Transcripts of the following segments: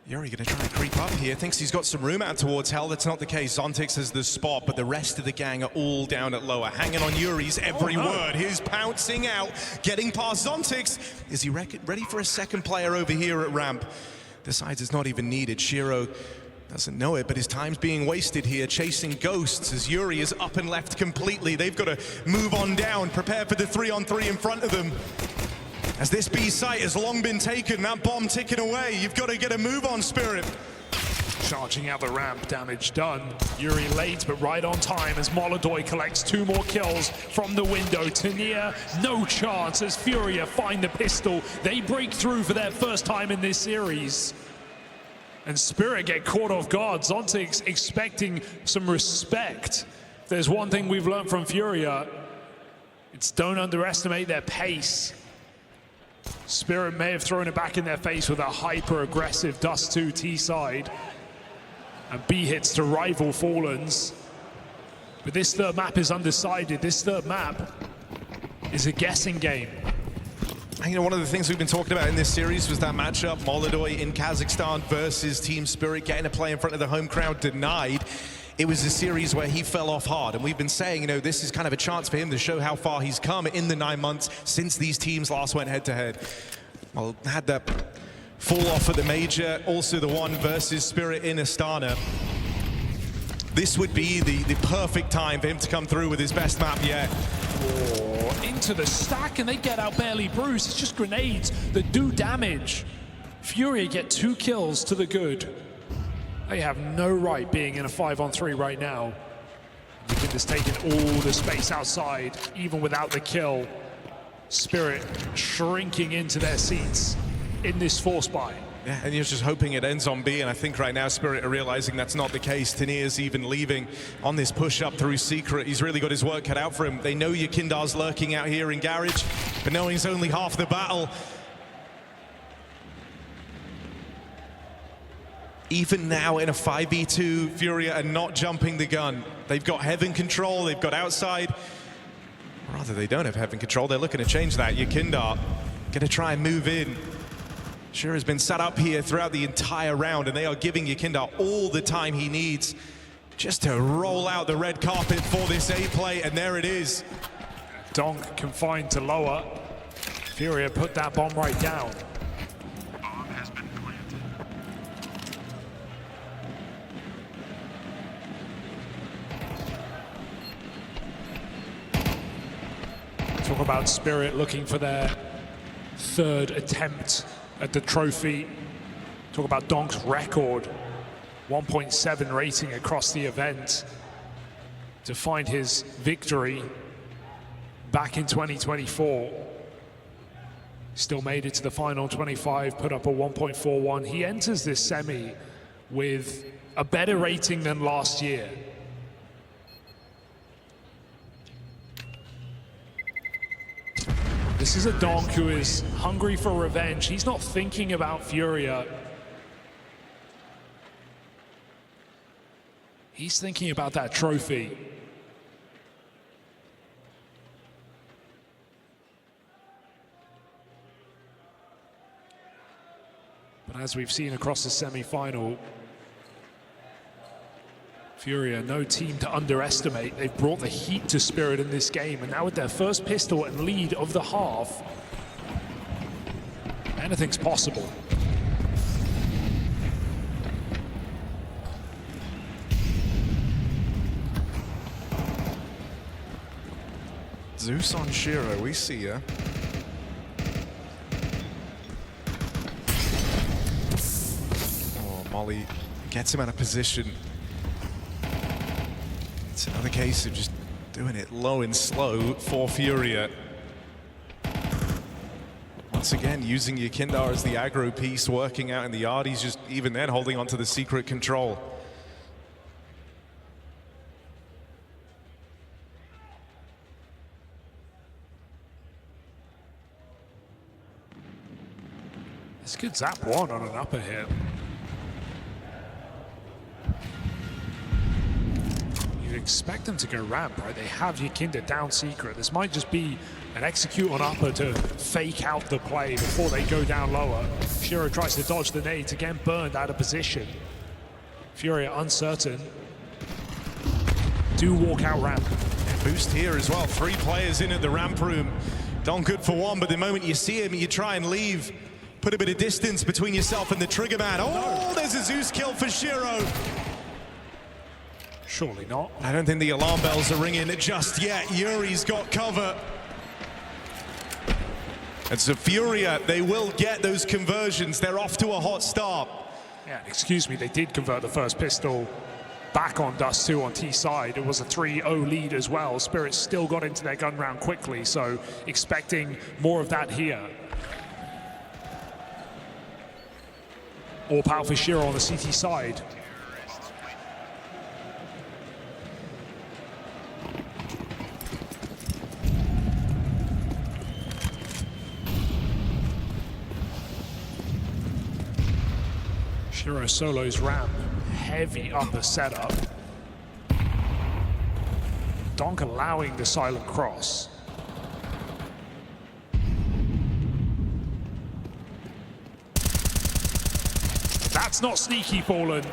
Yuri gonna try and creep up here, thinks he's got some room out towards Hell. That's not the case. Zontix has the spot, but the rest of the gang are all down at lower. Hanging on Yuri's every word. He's pouncing out, getting past Zontix. Is he ready for a second player over here at ramp? Decides it's not even needed. Shiro doesn't know it, but his time's being wasted here, chasing ghosts as Yuri is up and left completely. They've got to move on down, prepare for the 3-on-3 in front of them. As this B site has long been taken, that bomb ticking away, you've got to get a move on, Spirit. Charging out the ramp, damage done. Yuri late, but right on time as Molodoy collects 2 more kills from the window. Tania, no chance as Furia find the pistol. They break through for their first time in this series. And Spirit get caught off guard. Zontix expecting some respect. If there's one thing we've learned from Furia, it's don't underestimate their pace. Spirit may have thrown it back in their face with a hyper-aggressive Dust 2 T-side. And B hits to rival Fallens. But this third map is undecided. This third map is a guessing game. And you know, one of the things we've been talking about in this series was that matchup, Molodoy in Kazakhstan versus Team Spirit, getting a play in front of the home crowd denied. It was a series where he fell off hard, and we've been saying, you know, this is kind of a chance for him to show how far he's come in the 9 months since these teams last went head-to-head. Well, had that fall off at the major, also the one versus Spirit in Astana. This would be the perfect time for him to come through with his best map yet. Oh, into the stack, and they get out barely bruised. It's just grenades that do damage. Furia get 2 kills to the good. They have no right being in a 5-on-3 right now. Nuke has taken all the space outside, even without the kill. Spirit shrinking into their seats in this force buy. Yeah, and you're just hoping it ends on B, and I think right now Spirit are realizing that's not the case. Tanir's even leaving on this push up through Secret. He's really got his work cut out for him. They know Yakindar's lurking out here in Garage, but knowing it's only half the battle. Even now in a 5v2, Furia are not jumping the gun. They've got Heaven control, they've got outside. Rather, they don't have Heaven control. They're looking to change that. Yakindar gonna try and move in. Sure has been set up here throughout the entire round, and they are giving Yakindar all the time he needs just to roll out the red carpet for this A play, and there it is. DONK confined to lower. Furia put that bomb right down. Talk about Spirit looking for their 3rd attempt at the trophy. Talk about DONK's record, 1.7 rating across the event to find his victory back in 2024. Still made it to the final 25, put up a 1.41. He enters this semi with a better rating than last year. This is a DONK who is hungry for revenge. He's not thinking about Furia. He's thinking about that trophy. But as we've seen across the semi-final, Furia, no team to underestimate. They've brought the heat to Spirit in this game, and now with their first pistol and lead of the half, anything's possible. Zeus on Shiro, we see ya. Oh, Molly gets him out of position. It's another case of just doing it low and slow for Furia. Once again, using Yakindar as the aggro piece, working out in the yard. He's just, even then, holding onto the secret control. This could zap one on an upper hit. you'd expect them to go ramp, right? They have Yakinda down secret. This might just be an execute on upper to fake out the play before they go down lower. Shiro tries to dodge the nades, again burned out of position. Furia uncertain. Do walk out ramp. Boost here as well. 3 players in at the ramp room. DONK good for 1, but the moment you see him, you try and leave. Put a bit of distance between yourself and the trigger man. Oh, there's a Zeus kill for Shiro. Surely not. I don't think the alarm bells are ringing just yet. Yuri's got cover. And so Furia, they will get those conversions. They're off to a hot start. Yeah, excuse me, they did convert the first pistol back on Dust 2 on T side. It was a 3-0 lead as well. Spirit still got into their gun round quickly, so expecting more of that here. All powerful Shiro on the CT side. Shiro solos ramp, heavy upper setup. DONK allowing the silent cross. That's not sneaky, Fallen.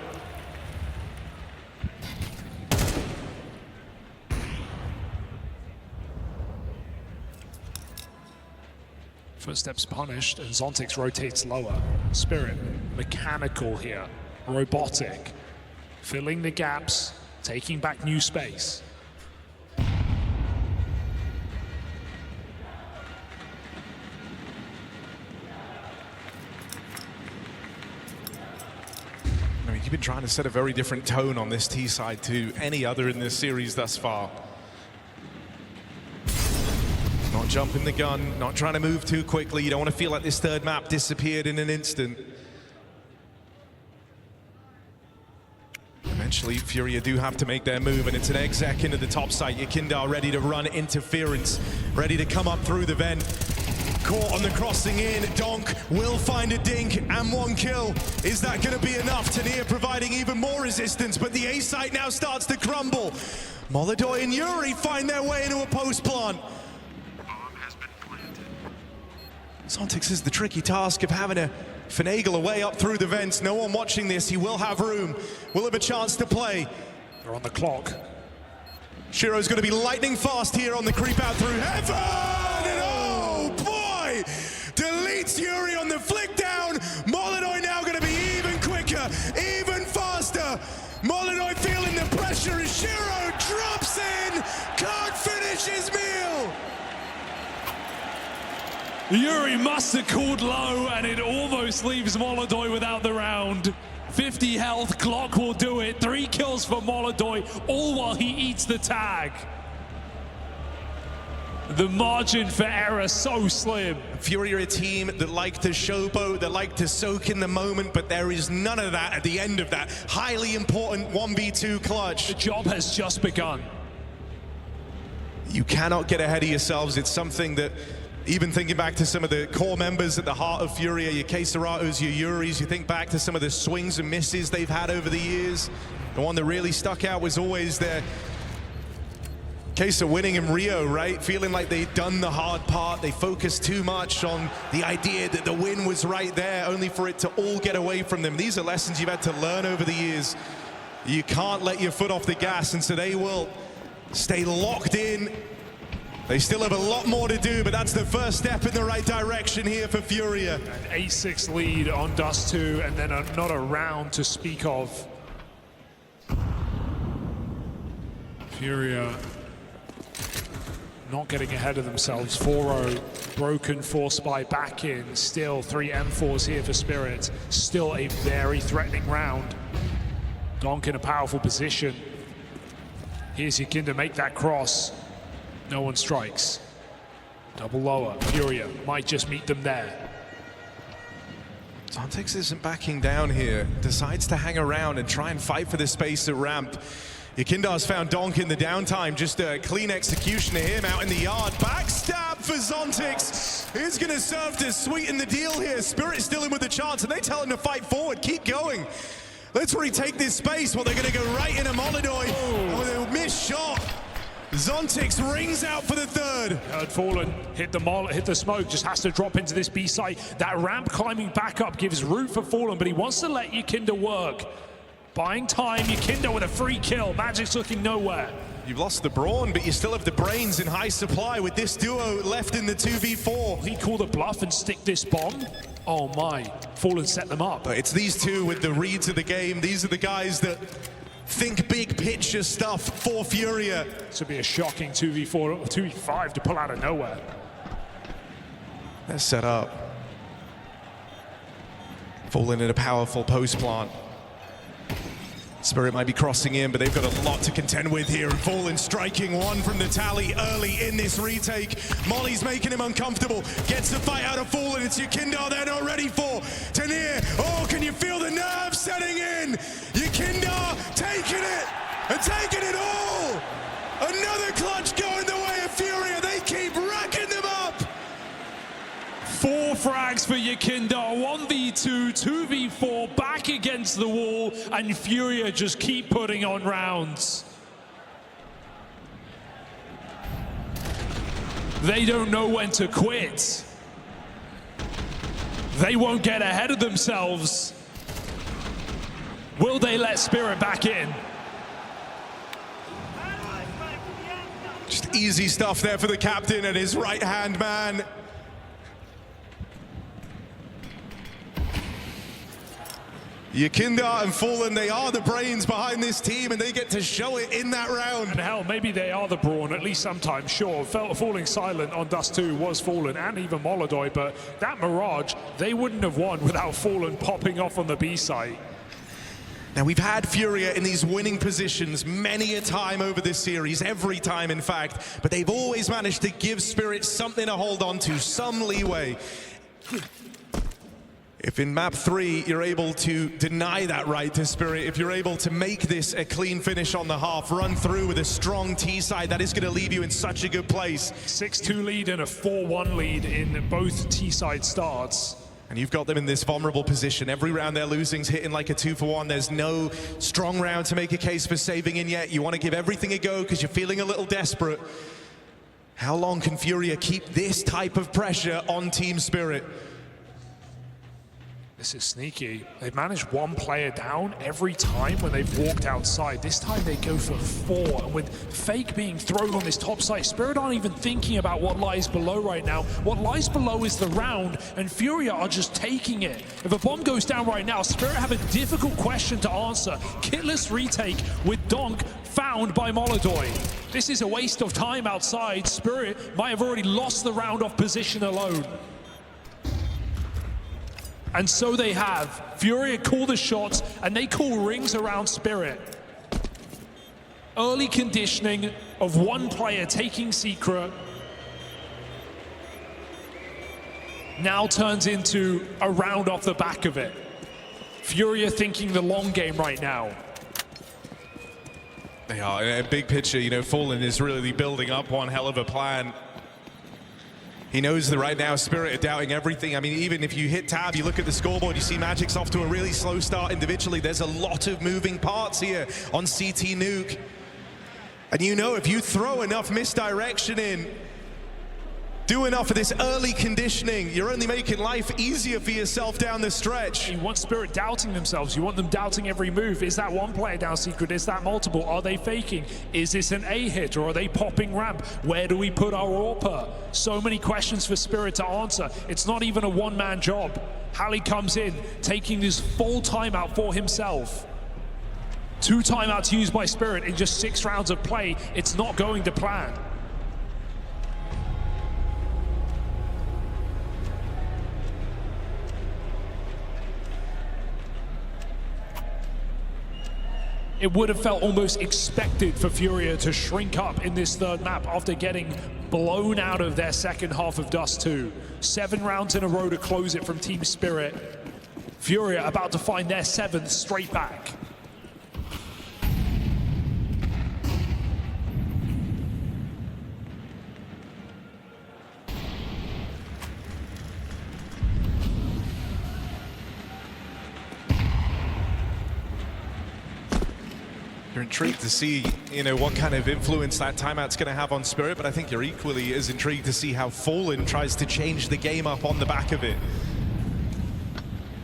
Footsteps punished, and Zontix rotates lower. Spirit, mechanical here, robotic. Filling the gaps, taking back new space. I mean, you've been trying to set a very different tone on this T side to any other in this series thus far. Not jumping the gun, not trying to move too quickly. You don't want to feel like this third map disappeared in an instant. Eventually, Furia do have to make their move, and it's an exec into the top site. Yakinda ready to run interference, ready to come up through the vent. Caught on the crossing in, DONK will find a dink and 1 kill. Is that going to be enough? Tania providing even more resistance, but the A site now starts to crumble. Molodoy and Yuri find their way into a post plant. Zontix is the tricky task of having to finagle a way up through the vents. No one watching this. He will have room. Will have a chance to play. They're on the clock. Shiro's going to be lightning fast here on the creep out through heaven. And oh boy! Deletes Yuri on the flick down. Molodoy now going to be even quicker, even faster. Molodoy feeling the pressure as Shiro drops in. Can't finish his meal. Yuri must have called low, and it almost leaves Molodoy without the round. 50 health, clock will do it. 3 kills for Molodoy, all while he eats the tag. The margin for error so slim. Furia are a team that like to showboat, that like to soak in the moment, but there is none of that at the end of that highly important 1v2 clutch. The job has just begun. You cannot get ahead of yourselves. It's something that, even thinking back to some of the core members at the heart of Furia, your Keseratos, your Yuris, you think back to some of the swings and misses they've had over the years. The one that really stuck out was always their case of winning in Rio, right? Feeling like they'd done the hard part. They focused too much on the idea that the win was right there, only for it to all get away from them. These are lessons you've had to learn over the years. You can't let your foot off the gas, and so they will stay locked in. They still have a lot more to do, but that's the first step in the right direction here for Furia. An 8-6 lead on Dust 2, and then not a round to speak of. Furia not getting ahead of themselves. 4-0, broken 4 spy back in. Still 3 M4s here for Spirit. Still a very threatening round. DONK in a powerful position. Here's Yakinda, make that cross. No one strikes. Double lower. Furia might just meet them there. Zontix isn't backing down here. Decides to hang around and try and fight for the space at ramp. Yakinda's found DONK in the downtime. Just a clean execution of him out in the yard. Backstab for Zontix. Is going to serve to sweeten the deal here. Spirit still in with the chance, and they tell him to fight forward. Keep going. Let's retake this space. Well, they're going to go right into Molodoi. Oh, they missed shot. Zontix rings out for the third. Fallen hit the smoke, just has to drop into this B site. That ramp climbing back up gives room for Fallen, but he wants to let Yakinda work. Buying time, Yakinda with a free kill. Magic's looking nowhere. You've lost the brawn, but you still have the brains in high supply with this duo left in the 2v4. He called a bluff and stick this bomb. Oh my, Fallen set them up. But it's these two with the reads of the game. These are the guys that think big picture stuff for Furia. This would be a shocking 2v4 or 2v5 to pull out of nowhere. They're set up. Fallen in a powerful post plant. Spirit might be crossing in, but they've got a lot to contend with here. And Fallen striking one from the tally early in this retake. Molly's making him uncomfortable. Gets the fight out of Fallen. It's Yakinda they're not ready for. Tanir, oh, can you feel the nerves setting in? Yakinda taking it and taking it all. Another clutch going the way of Furia. They keep racking them up. 4 frags for Yakinda, 1v2, 2v4, back against the wall, and Furia just keep putting on rounds. They don't know when to quit. They won't get ahead of themselves. Will they let Spirit back in? Just easy stuff there for the captain and his right-hand man. Yakinda and Fallen, they are the brains behind this team, and they get to show it in that round. And hell, maybe they are the brawn, at least sometimes, sure. Falling silent on Dust 2 was Fallen, and even Molodoi, but that Mirage, they wouldn't have won without Fallen popping off on the B site. Now, we've had Furia in these winning positions many a time over this series, every time, in fact, but they've always managed to give Spirit something to hold on to, some leeway. If in map 3 you're able to deny that right to Spirit, if you're able to make this a clean finish on the half, run through with a strong T side, that is going to leave you in such a good place. 6-2 lead and a 4-1 lead in both T side starts. And you've got them in this vulnerable position. Every round they're losing's hitting like a 2-for-1. There's no strong round to make a case for saving in yet. You want to give everything a go because you're feeling a little desperate. How long can Furia keep this type of pressure on Team Spirit? This is sneaky. They've managed 1 player down every time when they've walked outside. This time they go for 4. And with Fake being thrown on this top site, Spirit aren't even thinking about what lies below right now. What lies below is the round, and Furia are just taking it. If a bomb goes down right now, Spirit have a difficult question to answer. Kitless retake with DONK found by Molodoi. This is a waste of time outside. Spirit might have already lost the round off position alone. And so they have. Furia call the shots, and they call rings around Spirit. Early conditioning of 1 player taking Secret now turns into a round off the back of it. Furia thinking the long game right now. They are. In a big picture, you know, Fallen is really building up one hell of a plan. He knows that right now Spirit are doubting everything. I mean, even if you hit tab, you look at the scoreboard, you see Magic's off to a really slow start individually. There's a lot of moving parts here on CT Nuke. And you know, if you throw enough misdirection in, do enough of this early conditioning, you're only making life easier for yourself down the stretch. You want Spirit doubting themselves. You want them doubting every move. Is that 1 player down Secret? Is that multiple? Are they faking? Is this an A hit or are they popping ramp? Where do we put our AWPer? So many questions for Spirit to answer. It's not even a 1-man job. Halley comes in, taking this full timeout for himself. 2 timeouts used by Spirit in just 6 rounds of play. It's not going to plan. It would have felt almost expected for Furia to shrink up in this 3rd map after getting blown out of their second half of Dust 2. 7 rounds in a row to close it from Team Spirit. Furia about to find their 7th straight back. You're intrigued to see, you know, what kind of influence that timeout's going to have on Spirit, but I think you're equally as intrigued to see how Fallen tries to change the game up on the back of it.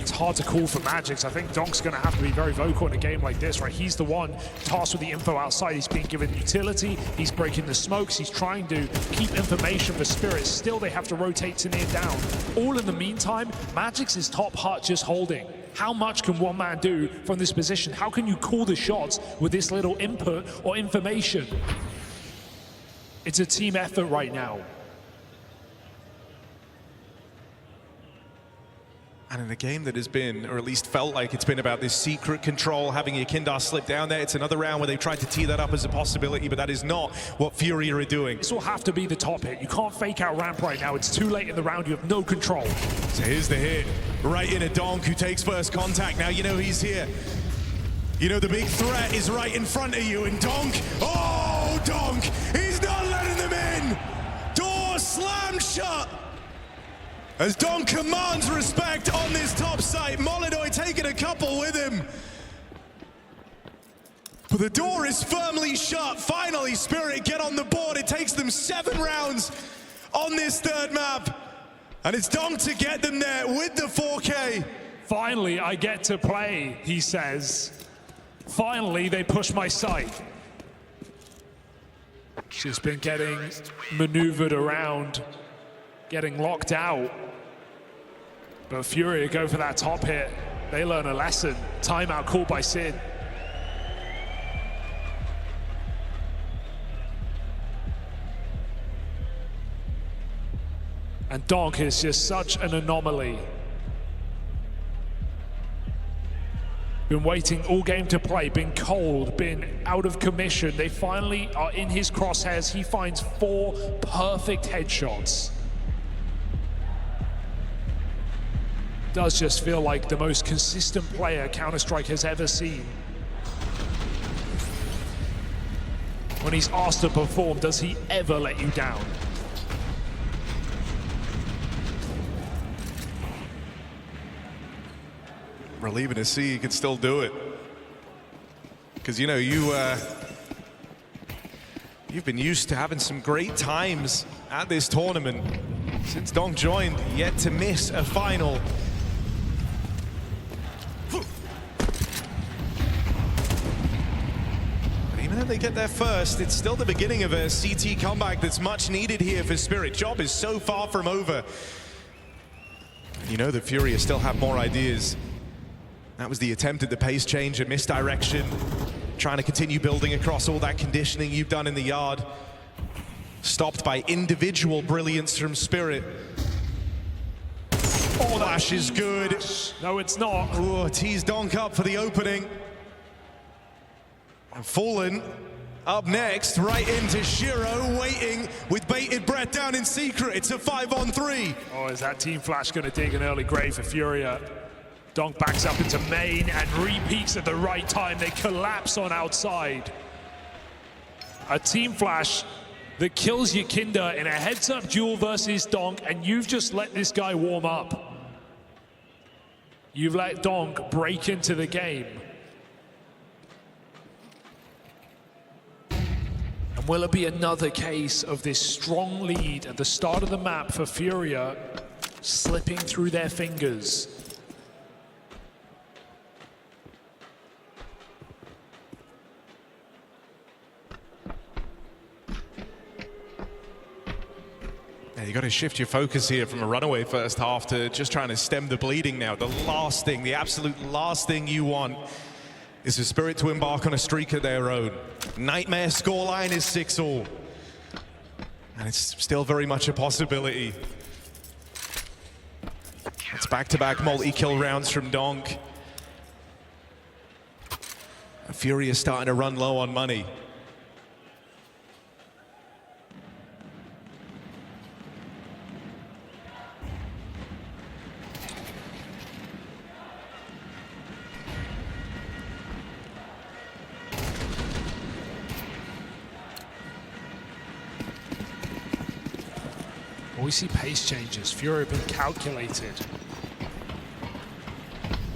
It's hard to call for Magix. I think Donk's going to have to be very vocal in a game like this, right? He's the one tasked with the info outside. He's being given utility. He's breaking the smokes. He's trying to keep information for Spirit. Still, they have to rotate to near down. All in the meantime, Magix is top hut just holding. How much can one man do from this position? How can you call the shots with this little input or information? It's a team effort right now. And in a game that has been, or at least felt like it's been about this secret control, having Yakindar slip down there, it's another round where they've tried to tee that up as a possibility, but that is not what FURIA are doing. This will have to be the top hit. You can't fake out ramp right now. It's too late in the round. You have no control. So here's the hit, right into DONK, who takes first contact. Now you know he's here. You know the big threat is right in front of you, and DONK, oh, DONK, he's not letting them in! Door slammed shut! As DONK commands respect on this top site, Molodoy taking a couple with him. But the door is firmly shut. Finally, Spirit get on the board. It takes them 7 rounds on this third map. And it's DONK to get them there with the 4K. Finally, I get to play, he says. Finally, they push my site. She's been getting maneuvered around, getting locked out. But FURIA go for that top hit. They learn a lesson. Timeout called by Sid. And DONK is just such an anomaly. Been waiting all game to play, been cold, been out of commission. They finally are in his crosshairs. He finds 4 perfect headshots. Does just feel like the most consistent player Counter-Strike has ever seen. When he's asked to perform, does he ever let you down? Relieving to see he can still do it. Because, you know, you've been used to having some great times at this tournament. Since DONK joined, yet to miss a final. Even though they get there first, it's still the beginning of a CT comeback that's much needed here for Spirit. Job is so far from over. You know that FURIA still have more ideas. That was the attempt at the pace change, a misdirection, trying to continue building across all that conditioning you've done in the yard. Stopped by individual brilliance from Spirit. Oh, Flash is good. No, it's not. Oh, tees DONK up for the opening. And Fallen up next, right into Shiro, waiting with bated breath down in secret. It's a 5-on-3. Oh, is that Team Flash going to dig an early grave for FURIA? DONK backs up into main and repeats at the right time. They collapse on outside. A Team Flash that kills Yakindar in a heads-up duel versus DONK, and you've just let this guy warm up. You've let DONK break into the game. And will it be another case of this strong lead at the start of the map for FURIA slipping through their fingers? Yeah, you got to shift your focus here from a runaway first half to just trying to stem the bleeding now. The last thing, the absolute last thing you want is for Spirit to embark on a streak of their own. Nightmare scoreline is 6-all. And it's still very much a possibility. It's back-to-back multi-kill rounds from DONK. FURIA starting to run low on money. We see pace changes. FURIA have been calculated.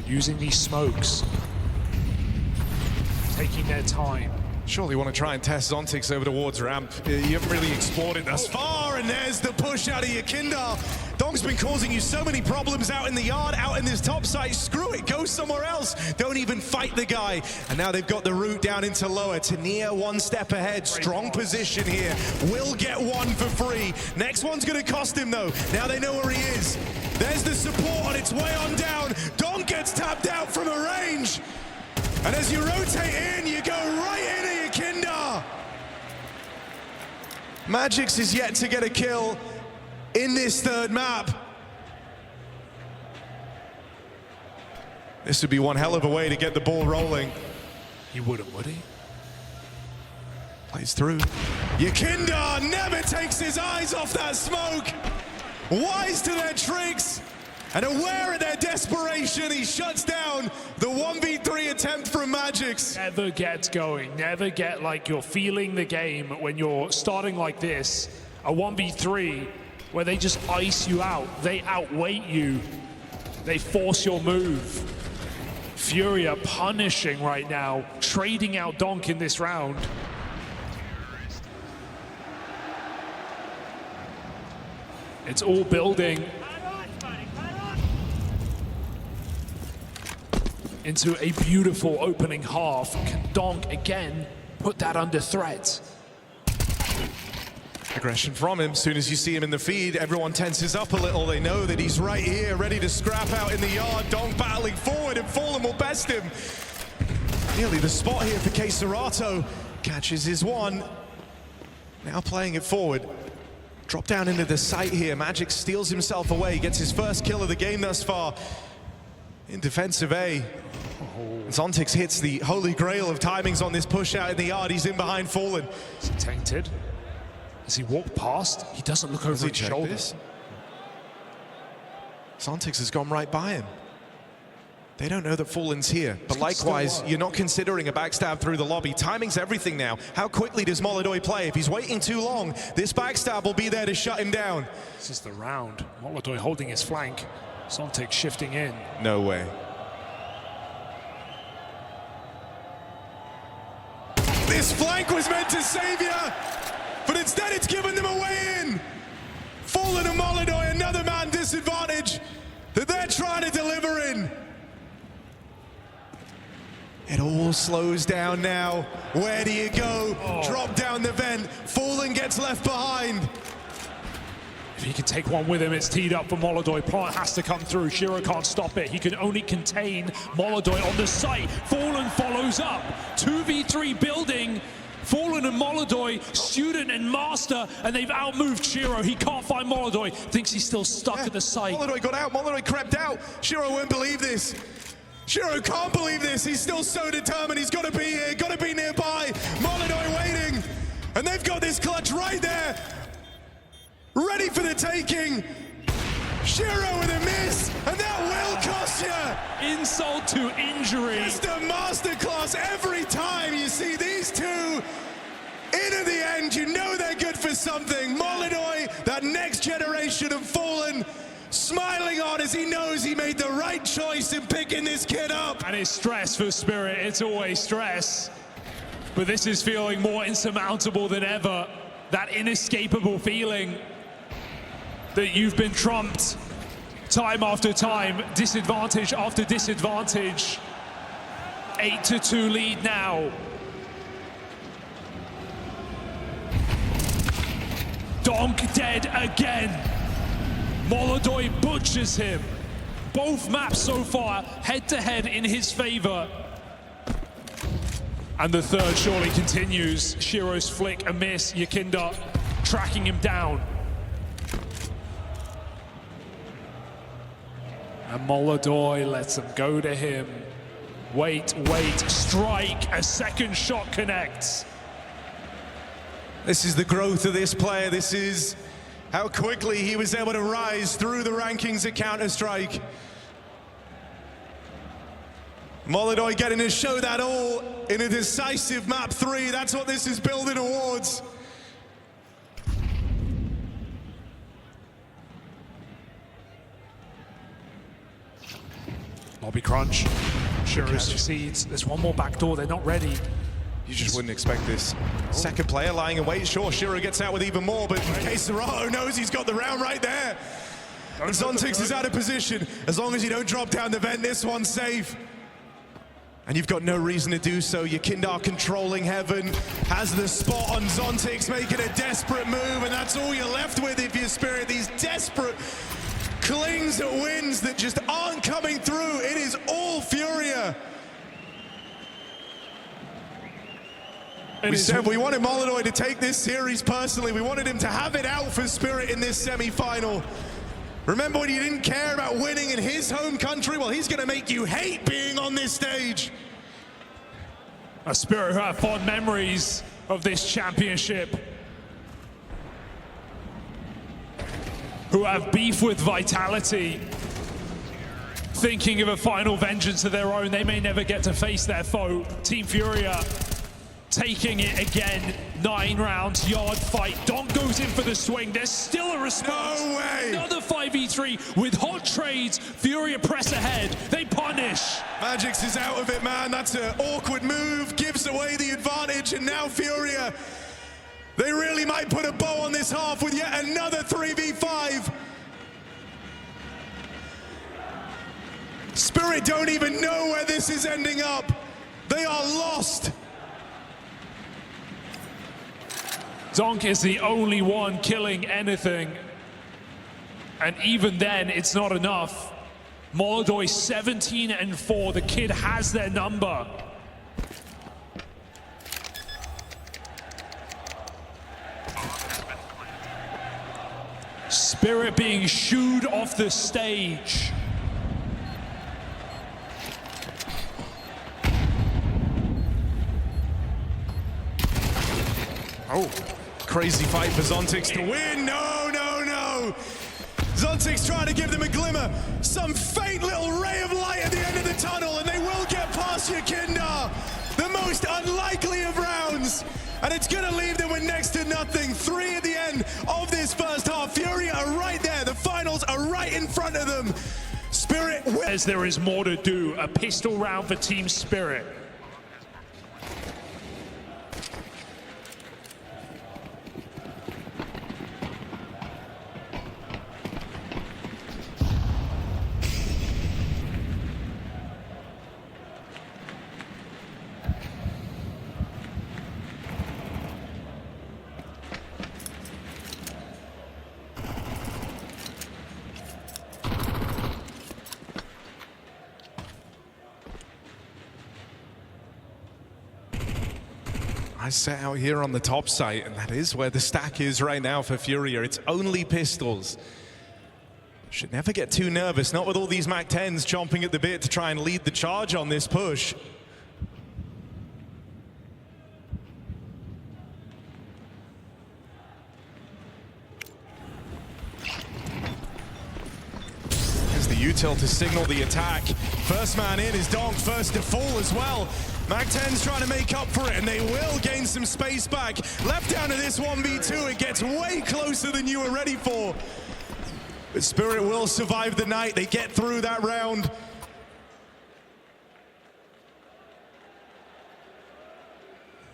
Using these smokes. taking their time. Surely want to try and test Zontix over towards ramp. You haven't really explored it thus far, and there's the push out of Yakindar. Donk's been causing you so many problems out in the yard, out in this top site. Screw it, go somewhere else. Don't even fight the guy. And now they've got the route down into lower. Tania one step ahead, strong position here. Will get one for free. Next one's gonna cost him though. Now they know where he is. There's the support on its way on down. Donk gets tapped out from a range. And as you rotate in, you go right into Yakindar. Magix is yet to get a kill in this third map. This would be one hell of a way to get the ball rolling. He wouldn't, would he? Plays through. Yakindar never takes his eyes off that smoke. Wise to their tricks. And aware of their desperation, he shuts down the 1v3 attempt from Magix. Never get going, never get like you're feeling the game when you're starting like this. A 1v3 where they just ice you out, they outweight you, they force your move. Furia punishing right now, trading out Donk in this round. It's all building into a beautiful opening half. Can Donk again put that under threat? Aggression from him. As soon as you see him in the feed, everyone tenses up a little. They know that he's right here, ready to scrap out in the yard. Donk battling forward, and Fallen will best him. Nearly the spot here for Serato. Catches his one. Now playing it forward. Drop down into the site here. Magix steals himself away, gets his first kill of the game thus far. In defensive A. Zontix hits the holy grail of timings on this push out in the yard. He's in behind Fallen. Is he tainted? As he walked past, he doesn't look over his shoulder. Zontix has gone right by him. They don't know that Fallen's here, but likewise, you're not considering a backstab through the lobby. Timing's everything now. How quickly does Molodoi play? If he's waiting too long, this backstab will be there to shut him down. This is the round. Molodoi holding his flank. Zontix shifting in. No way. This flank was meant to save you, but instead it's given them a way in. Fallen and Molodoi, another man disadvantage that they're trying to deliver in. It all slows down now. Where do you go? Drop down the vent. Fallen gets left behind. If he can take one with him, it's teed up for Molodoi. Plant has to come through. Shiro can't stop it. He can only contain Molodoi on the site. Fallen follows up. 2v3 building. Fallen and Molodoi, student and master, and they've outmoved Shiro. He can't find Molodoi. Thinks he's still stuck at the site. Molodoi got out. Molodoi crept out. Shiro won't believe this. Shiro can't believe this. He's still so determined. He's got to be here, got to be nearby. Molodoi waiting, and they've got this clutch right there, ready for the taking. Shiro with a miss, and that will cost you. Insult to injury. Just a masterclass every time you see these two in at the end. You know they're good for something. Molodoi, that next generation of Fallen, smiling on as he knows he made the right choice in picking this kid up. And it's stress for Spirit, it's always stress. But this is feeling more insurmountable than ever. That inescapable feeling that you've been trumped time after time, disadvantage after disadvantage. 8-2 lead now. Donk dead again. Molodoi butchers him. Both maps so far head-to-head in his favor. And the third surely continues. Shiro's flick, a miss. Yakindar tracking him down. And Molodoi lets him go to him. Wait, strike. A second shot connects. This is the growth of this player. This is how quickly he was able to rise through the rankings at Counter-Strike. Molodoi getting to show that all in a decisive map 3. That's what this is building towards. Lobby crunch. Shiro succeeds. There's one more back door. They're not ready. You just wouldn't expect this. Second player lying in wait. Sure, Shiro gets out with even more, but Queserato knows he's got the round right there. And Zontix is out of position. As long as you don't drop down the vent, this one's safe. And you've got no reason to do so. Yakindar controlling heaven, has the spot on Zontix, making a desperate move, and that's all you're left with if you're Spirit. These desperate clings at wins that just aren't coming through. It is all Furia. We said we wanted Molodoi to take this series personally. We wanted him to have it out for Spirit in this semi-final. Remember when you didn't care about winning in his home country? Well, he's gonna make you hate being on this stage. A Spirit who have fond memories of this championship. Who have beef with Vitality. Thinking of a final vengeance of their own. They may never get to face their foe. Team Furia taking it again. 9 rounds, yard fight. DONK goes in for the swing. There's still a response. No way! Another 5v3 with hot trades. Furia press ahead. They punish. Magix is out of it, man. That's an awkward move. Gives away the advantage, and now Furia, they really might put a bow on this half with yet another 3v5. Spirit don't even know where this is ending up. They are lost. DONK is the only one killing anything. And even then, it's not enough. Molodoi 17-4. The kid has their number. Spirit being shooed off the stage. Oh, crazy fight for Zontix to win. No, no, no. Zontix trying to give them a glimmer. Some faint little ray of light at the end of the tunnel, and they will get past Yakindar. The most unlikely of rounds. And it's going to leave them with next to nothing. 3 at the end of this first half. Furia are right there. The finals are right in front of them. Spirit will. As there is more to do. A pistol round for Team Spirit. I set out here on the top site, and that is where the stack is right now for Furia. It's only pistols. Should never get too nervous, not with all these MAC-10s chomping at the bit to try and lead the charge on this push. Here's the util to signal the attack. First man in is DONK, first to fall as well. MAC-10's trying to make up for it, and they will gain some space back. Left down to this 1v2, it gets way closer than you were ready for. But Spirit will survive the night. They get through that round.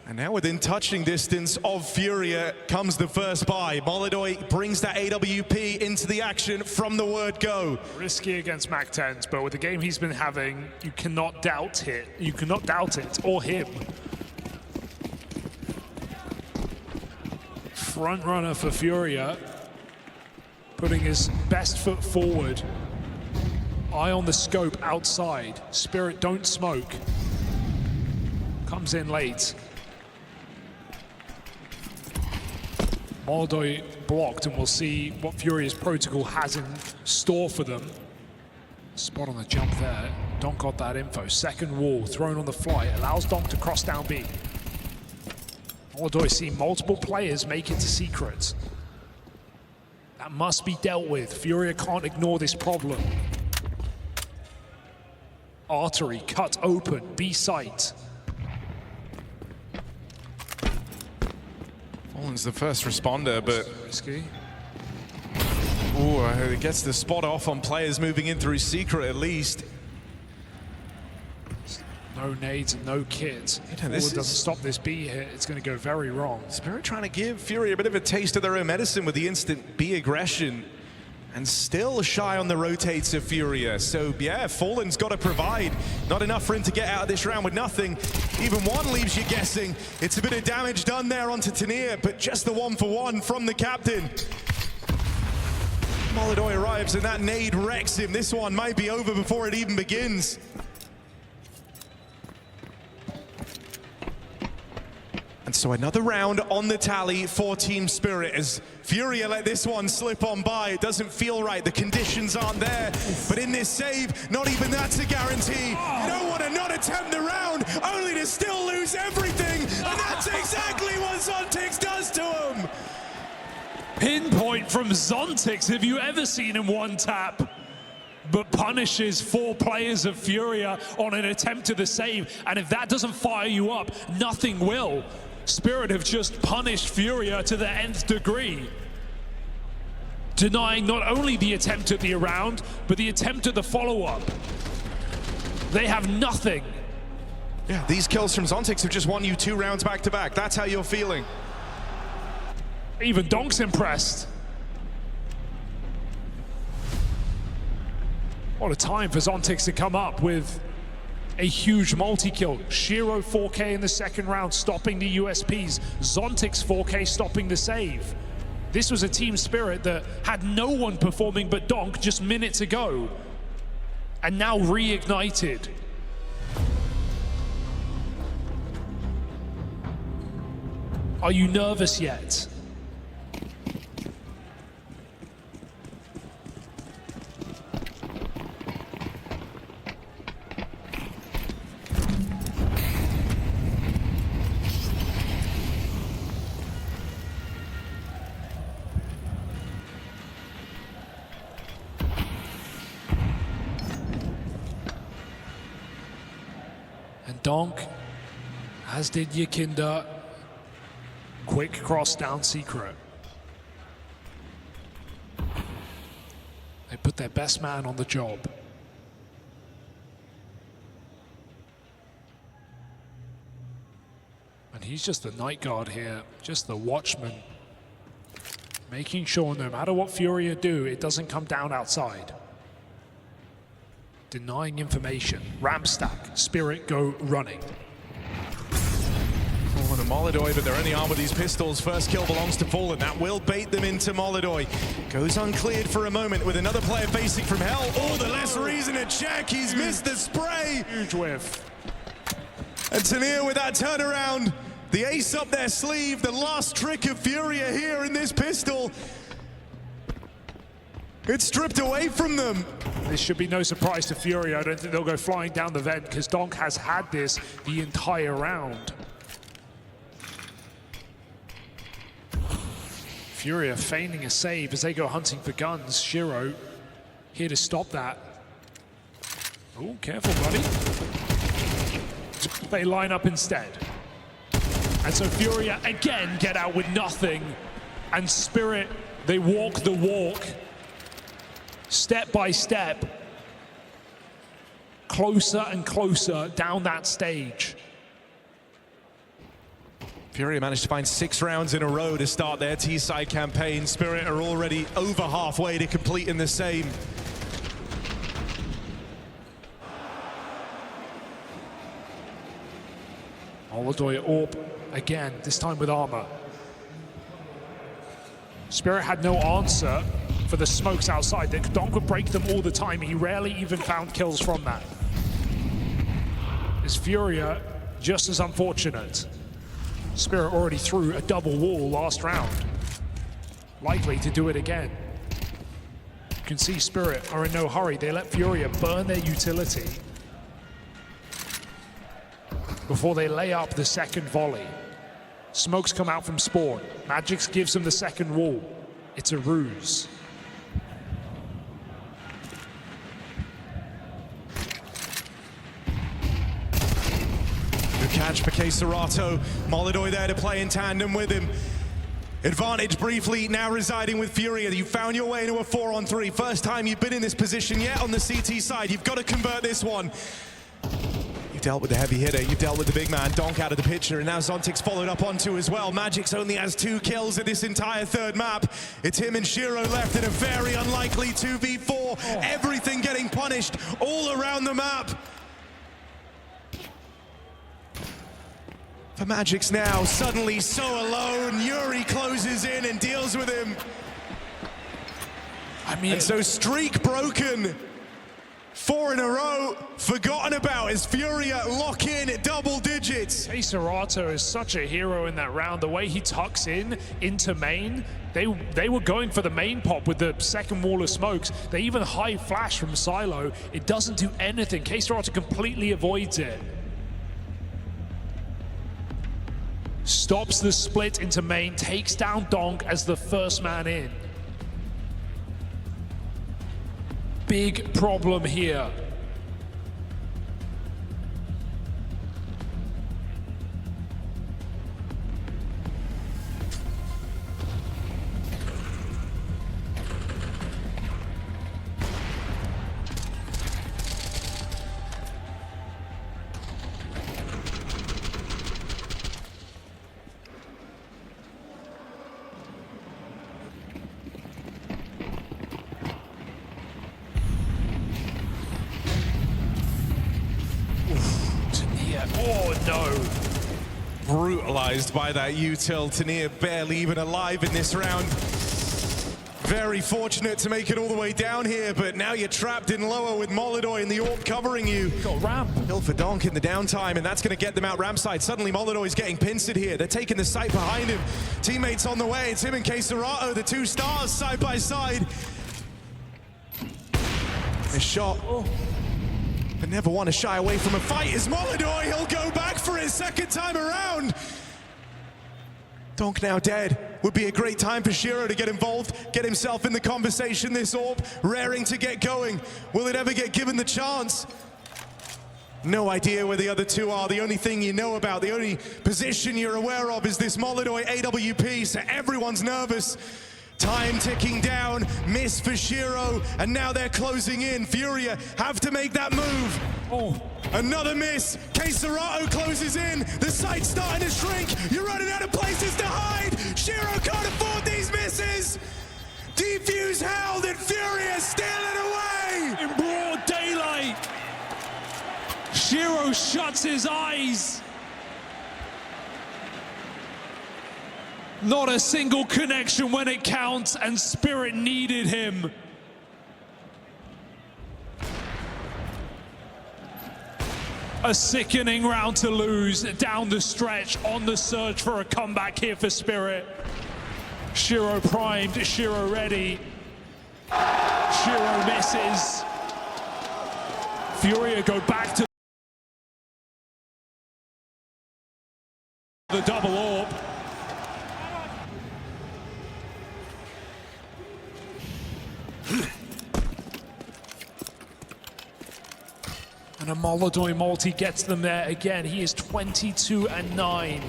And now within touching distance of Furia comes the first buy. Molodoi brings that AWP into the action from the word go. Risky against MAC-10s, but with the game he's been having, you cannot doubt it. You cannot doubt it, or him. Front runner for Furia, putting his best foot forward. Eye on the scope outside. Spirit don't smoke. Comes in late. Molodoi blocked, and we'll see what Furia's protocol has in store for them. Spot on the jump there. DONK got that info. Second wall thrown on the fly. Allows DONK to cross down B. Molodoi see multiple players make it to secret. That must be dealt with. Furia can't ignore this problem. Artery cut open. B site. Fallen's the first responder, but Risky. ooh, it gets the spot off on players moving in through secret at least. No nades and no kit. know, this doesn't stop this B hit, it's going to go very wrong. Spirit trying to give Furia a bit of a taste of their own medicine with the instant B aggression. And still shy on the rotates of Furia. So yeah, Fallen's got to provide. Not enough for him to get out of this round with nothing. Even one leaves you guessing. It's a bit of damage done there onto Tania, but just the 1-for-1 from the captain. Molidoy arrives and that nade wrecks him. This one might be over before it even begins. And so another round on the tally for Team Spirit as Furia let this one slip on by. It doesn't feel right, the conditions aren't there. But in this save, not even that's a guarantee. You don't want to not attempt the round, only to still lose everything. And that's exactly what Zontix does to him. Pinpoint from Zontix, have you ever seen him one tap? But punishes 4 players of Furia on an attempt to the save. And if that doesn't fire you up, nothing will. Spirit have just punished Furia to the nth degree. Denying not only the attempt at the round, but the attempt at the follow-up. They have nothing. Yeah, these kills from Zontix have just won you 2 rounds back to back. That's how you're feeling. Even Donk's impressed. What a time for Zontix to come up with a huge multi-kill. Shiro 4K in the second round, stopping the USPs. Zontix 4K stopping the save. This was a Team Spirit that had no one performing but Donk just minutes ago. And now reignited. Are you nervous yet? And Donk, as did Yakinda, quick cross down secret. They put their best man on the job. And he's just the night guard here, just the watchman, making sure no matter what Furia do, it doesn't come down outside. Denying information. Ramp stack. Spirit go running. Fallen and Molidoy, but they're only armed with these pistols. First kill belongs to Fallen. That will bait them into Molidoy. Goes uncleared for a moment with another player facing from hell. All the less reason to check. He's missed the spray. Huge whiff. And Tania with that turnaround. The ace up their sleeve. The last trick of Furia here in this pistol. It's stripped away from them. This should be no surprise to Furia. I don't think they'll go flying down the vent because Donk has had this the entire round. Furia feigning a save as they go hunting for guns. Shiro here to stop that. Oh, careful, buddy. They line up instead. And so Furia again get out with nothing. And Spirit, they walk the walk. Step by step, closer and closer down that stage. Furia managed to find 6 rounds in a row to start their T-side campaign. Spirit are already over halfway to completing the same. Molidoy Orb again, this time with armor. Spirit had no answer for the smokes outside. Donk would break them all the time. He rarely even found kills from that. Is Furia just as unfortunate? Spirit already threw a double wall last round. Likely to do it again. You can see Spirit are in no hurry. They let Furia burn their utility before they lay up the second volley. Smokes come out from spawn. Magix gives them the second wall. It's a ruse. Good catch for Serato. Molidoy there to play in tandem with him. Advantage briefly now residing with Furia. You found your way into a 4-on-3. First time you've been in this position yet on the CT side. You've got to convert this one. You dealt with the heavy hitter, you dealt with the big man, Donk out of the picture, and now Zontic's followed up onto as well. Magic's only has 2 kills in this entire third map. It's him and Shiro left in a very unlikely 2v4. Everything getting punished all around the map. For Magic's now suddenly so alone. Yuri closes in and deals with him. And so streak broken. 4 in a row, forgotten about as Furia lock in at double digits. Serato is such a hero in that round. The way he tucks into main, they were going for the main pop with the second wall of smokes. They even high flash from Silo. It doesn't do anything. Serato completely avoids it. Stops the split into main, takes down Donk as the first man in. Big problem here. Oh no! Brutalized by that util. Tania barely even alive in this round. Very fortunate to make it all the way down here, but now you're trapped in lower with Molodoy and the AWP covering you. Got ramp. Kill for Donk in the downtime, and that's going to get them out ramp side. Suddenly Molodoy's getting pincered here. They're taking the site behind him. Teammates on the way. It's him and Serato, the 2 stars side by side. A shot. But never want to shy away from a fight is Molodoy. He'll go back for his second time around. Donk now dead. Would be a great time for Shiro to get involved, get himself in the conversation. This AWP raring to get going. Will it ever get given the chance? No idea where the other 2 are. The only thing you know about, the only position you're aware of is this Molodoy AWP, so everyone's nervous. Time ticking down, miss for Shiro, and now they're closing in. Furia have to make that move. Oh, another miss. Serato closes in. The site's starting to shrink. You're running out of places to hide. Shiro can't afford these misses. Defuse held and Furia stealing away. in broad daylight. Shiro shuts his eyes. Not a single connection when it counts, and Spirit needed him. A sickening round to lose down the stretch on the search for a comeback here for Spirit. Shiro primed, Shiro ready. Shiro misses. Furia go back to the double AWP. And a Molodoy multi gets them there again. He is 22-9.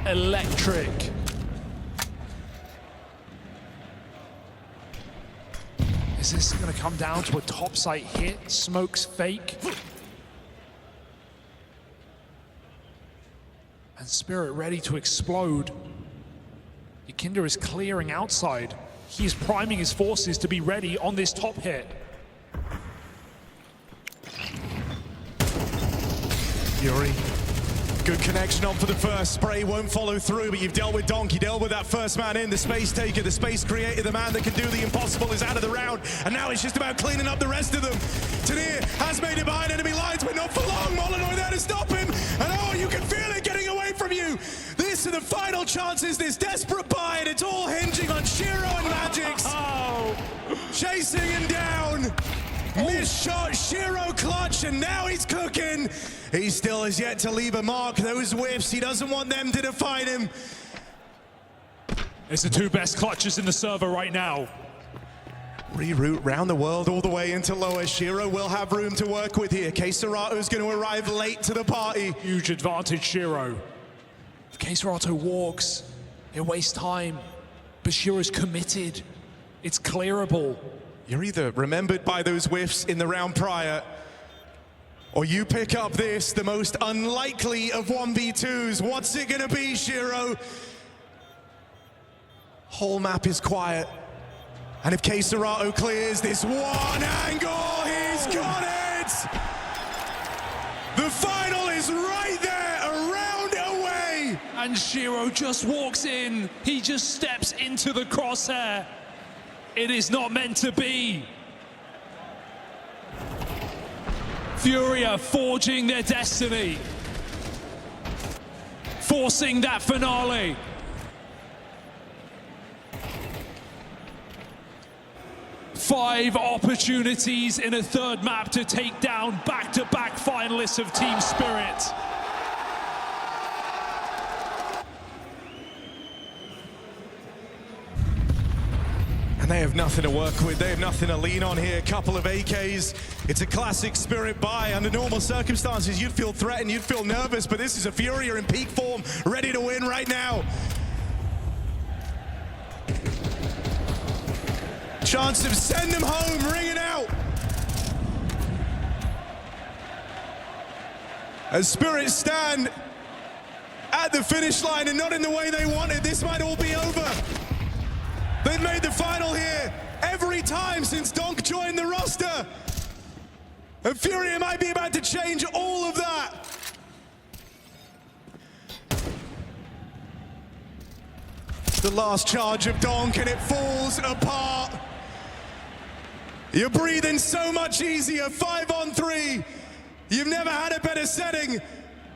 Electric. Is this going to come down to a topside hit? Smoke's fake. And Spirit ready to explode. Yakinda is clearing outside. He is priming his forces to be ready on this top hit. Yuri, good connection on for the first. Spray won't follow through, but you've dealt with Donk. You dealt with that first man in, the space taker, the space creator, the man that can do the impossible is out of the round. And now it's just about cleaning up the rest of them. Tania has made it behind enemy lines, but not for long. Molodoy there to stop him. And oh, you can feel it getting away from you. This are the final chances, this desperate buy, and it's all hinging on Shiro and Magix. Oh, chasing him down. Missed shot, Shiro clutch, and now he's cooking. He still has yet to leave a mark. Those whiffs, he doesn't want them to define him. it's the 2 best clutches in the server right now. Reroute round the world all the way into lower. Shiro will have room to work with here. Serato's going to arrive late to the party. Huge advantage, Shiro. If Serato walks, it wastes time. But Shiro's committed. It's clearable. You're either remembered by those whiffs in the round prior, or you pick up this, the most unlikely of 1v2s. What's it gonna be, Shiro? Whole map is quiet. And if K-Serato clears this one angle, he's got it! The final is right there, a round away! And Shiro just walks in. He just steps into the crosshair. It is not meant to be. FURIA forging their destiny. Forcing that finale. Five opportunities in a third map to take down back-to-back finalists of Team Spirit. And they have nothing to work with, they have nothing to lean on here. Couple of AKs, it's a classic Spirit buy. Under normal circumstances, you'd feel threatened, you'd feel nervous, but this is a FURIA in peak form, ready to win right now. Chance to send them home, ring it out. As Spirit stand at the finish line and not in the way they wanted, this might all be over. They've made the final here every time since DONK joined the roster. And FURIA might be about to change all of that. The last charge of DONK and it falls apart. You're breathing so much easier, 5-on-3. You've never had a better setting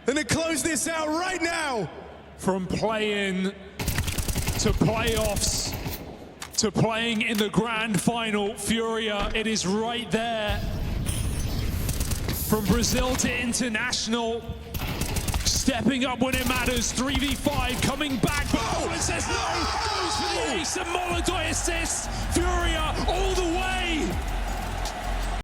than to close this out right now. From play-in to playoffs to playing in the grand final, FURIA, it is right there. From Brazil to international, stepping up when it matters, 3v5, coming back, but Poland says no, goes for the ace, and Molodoi assists, FURIA all the way.